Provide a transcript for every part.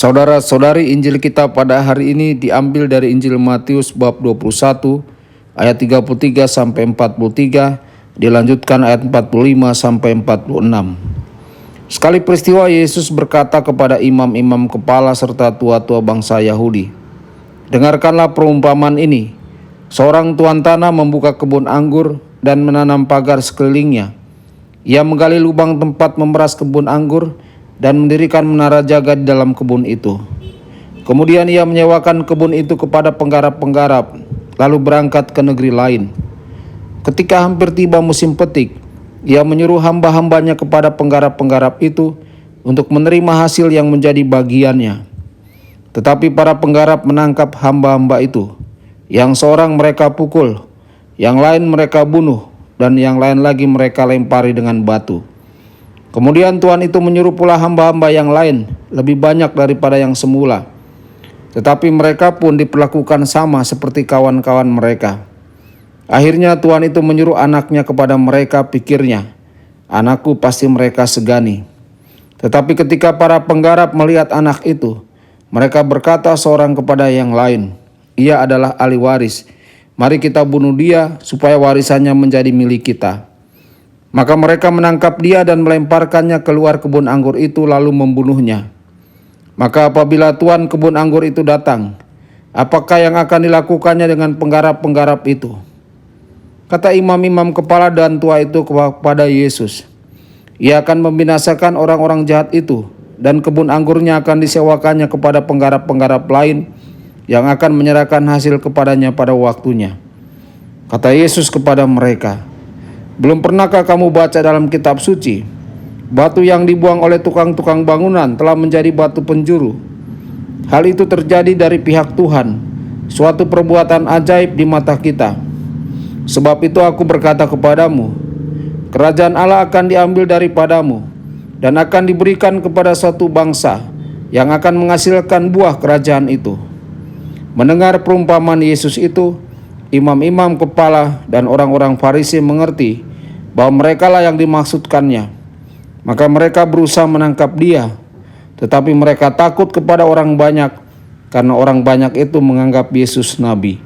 Saudara-saudari, Injil kita pada hari ini diambil dari Injil Matius bab 21 ayat 33 sampai 43, dilanjutkan ayat 45 sampai 46. Sekali peristiwa Yesus berkata kepada imam-imam kepala serta tua-tua bangsa Yahudi, "Dengarkanlah perumpamaan ini. Seorang tuan tanah membuka kebun anggur dan menanam pagar sekelilingnya. Ia menggali lubang tempat memeras kebun anggur dan mendirikan menara jaga di dalam kebun itu. Kemudian ia menyewakan kebun itu kepada penggarap-penggarap, lalu berangkat ke negeri lain. Ketika hampir tiba musim petik, ia menyuruh hamba-hambanya kepada penggarap-penggarap itu untuk menerima hasil yang menjadi bagiannya. Tetapi para penggarap menangkap hamba-hamba itu, yang seorang mereka pukul, yang lain mereka bunuh, dan yang lain lagi mereka lempari dengan batu. Kemudian Tuhan itu menyuruh pula hamba-hamba yang lain, lebih banyak daripada yang semula. Tetapi mereka pun diperlakukan sama seperti kawan-kawan mereka. Akhirnya Tuhan itu menyuruh anaknya kepada mereka, pikirnya, 'Anakku pasti mereka segani.' Tetapi ketika para penggarap melihat anak itu, mereka berkata seorang kepada yang lain, 'Ia adalah ahli waris. Mari kita bunuh dia supaya warisannya menjadi milik kita.' Maka mereka menangkap dia dan melemparkannya keluar kebun anggur itu lalu membunuhnya. Maka apabila tuan kebun anggur itu datang, apakah yang akan dilakukannya dengan penggarap-penggarap itu?" Kata imam-imam kepala dan tua itu kepada Yesus, "Ia akan membinasakan orang-orang jahat itu, dan kebun anggurnya akan disewakannya kepada penggarap-penggarap lain yang akan menyerahkan hasil kepadanya pada waktunya." Kata Yesus kepada mereka, "Belum pernahkah kamu baca dalam kitab suci, batu yang dibuang oleh tukang-tukang bangunan telah menjadi batu penjuru? Hal itu terjadi dari pihak Tuhan, suatu perbuatan ajaib di mata kita. Sebab itu aku berkata kepadamu, kerajaan Allah akan diambil daripadamu dan akan diberikan kepada suatu bangsa yang akan menghasilkan buah kerajaan itu." Mendengar perumpamaan Yesus itu, imam-imam kepala dan orang-orang Farisi mengerti bahwa merekalah yang dimaksudkannya. Maka mereka berusaha menangkap dia, tetapi mereka takut kepada orang banyak, karena orang banyak itu menganggap Yesus nabi.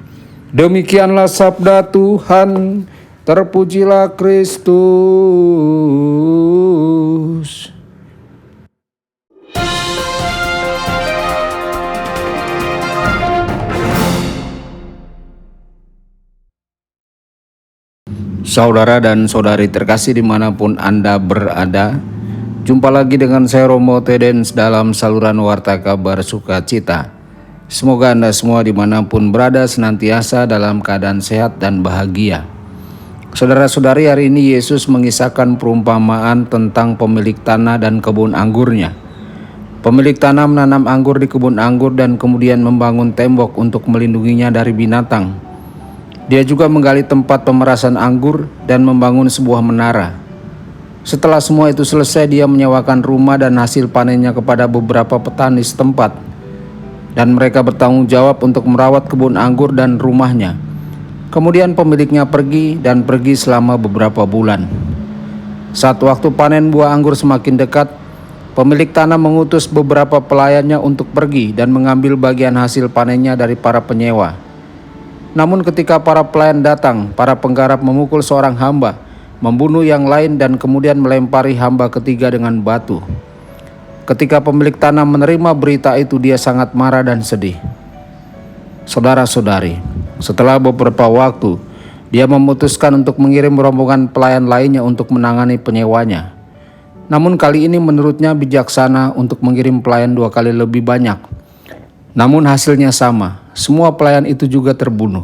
Demikianlah sabda Tuhan, terpujilah Kristus. Saudara dan saudari terkasih dimanapun Anda berada, jumpa lagi dengan saya Romo Tedens dalam saluran Warta Kabar Sukacita. Semoga Anda semua dimanapun berada senantiasa dalam keadaan sehat dan bahagia. Saudara-saudari, hari ini Yesus mengisahkan perumpamaan tentang pemilik tanah dan kebun anggurnya. Pemilik tanah menanam anggur di kebun anggur dan kemudian membangun tembok untuk melindunginya dari binatang. Dia juga menggali tempat pemerasan anggur dan membangun sebuah menara. Setelah semua itu selesai, dia menyewakan rumah dan hasil panennya kepada beberapa petani setempat, dan mereka bertanggung jawab untuk merawat kebun anggur dan rumahnya. Kemudian pemiliknya pergi selama beberapa bulan. Saat waktu panen buah anggur semakin dekat, pemilik tanah mengutus beberapa pelayannya untuk pergi dan mengambil bagian hasil panennya dari para penyewa. Namun ketika para pelayan datang, para penggarap memukul seorang hamba, membunuh yang lain, dan kemudian melempari hamba ketiga dengan batu. Ketika pemilik tanah menerima berita itu, dia sangat marah dan sedih. Saudara-saudari, setelah beberapa waktu, dia memutuskan untuk mengirim rombongan pelayan lainnya untuk menangani penyewanya. Namun kali ini menurutnya bijaksana untuk mengirim pelayan 2 kali lebih banyak. Namun hasilnya sama, semua pelayan itu juga terbunuh.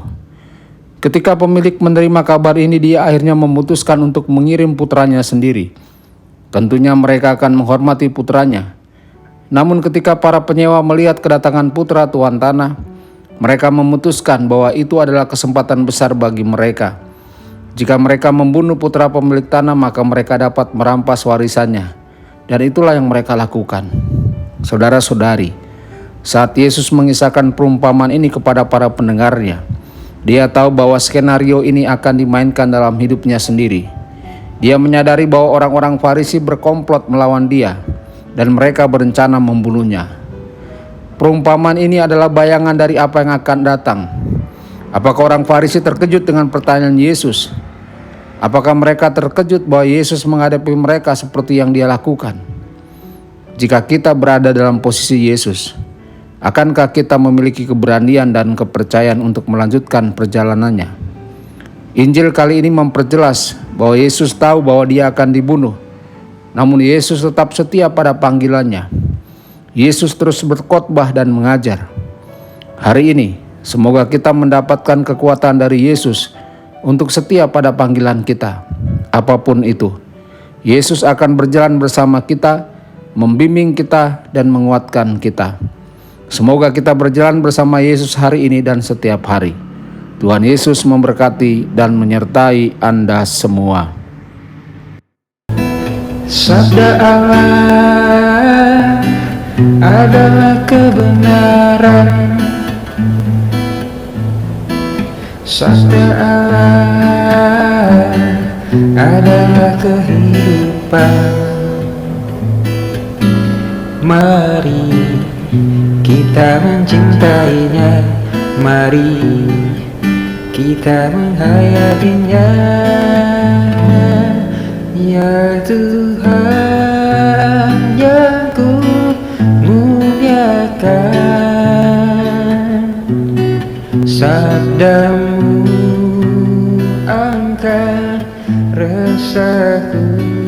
Ketika pemilik menerima kabar ini, dia akhirnya memutuskan untuk mengirim putranya sendiri. Tentunya mereka akan menghormati putranya. Namun ketika para penyewa melihat kedatangan putra tuan tanah, mereka memutuskan bahwa itu adalah kesempatan besar bagi mereka. Jika mereka membunuh putra pemilik tanah, maka mereka dapat merampas warisannya. Dan itulah yang mereka lakukan. Saudara-saudari, saat Yesus mengisahkan perumpamaan ini kepada para pendengarnya, dia tahu bahwa skenario ini akan dimainkan dalam hidupnya sendiri. Dia menyadari bahwa orang-orang Farisi berkomplot melawan dia, dan mereka berencana membunuhnya. Perumpamaan ini adalah bayangan dari apa yang akan datang. Apakah orang Farisi terkejut dengan pertanyaan Yesus? Apakah mereka terkejut bahwa Yesus menghadapi mereka seperti yang Dia lakukan? Jika kita berada dalam posisi Yesus, akankah kita memiliki keberanian dan kepercayaan untuk melanjutkan perjalanannya? Injil kali ini memperjelas bahwa Yesus tahu bahwa Dia akan dibunuh, namun Yesus tetap setia pada panggilannya. Yesus terus berkhotbah dan mengajar. Hari ini, semoga kita mendapatkan kekuatan dari Yesus untuk setia pada panggilan kita. Apapun itu, Yesus akan berjalan bersama kita, membimbing kita, dan menguatkan kita. Semoga kita berjalan bersama Yesus hari ini dan setiap hari. Tuhan Yesus memberkati dan menyertai Anda semua. Sabda Allah adalah kebenaran. Sabda Allah adalah kehidupan. Mari kita mencintainya, mari kita menghayatinya. Ya Tuhan yang ku muliakan, sabdamu angkat resahku.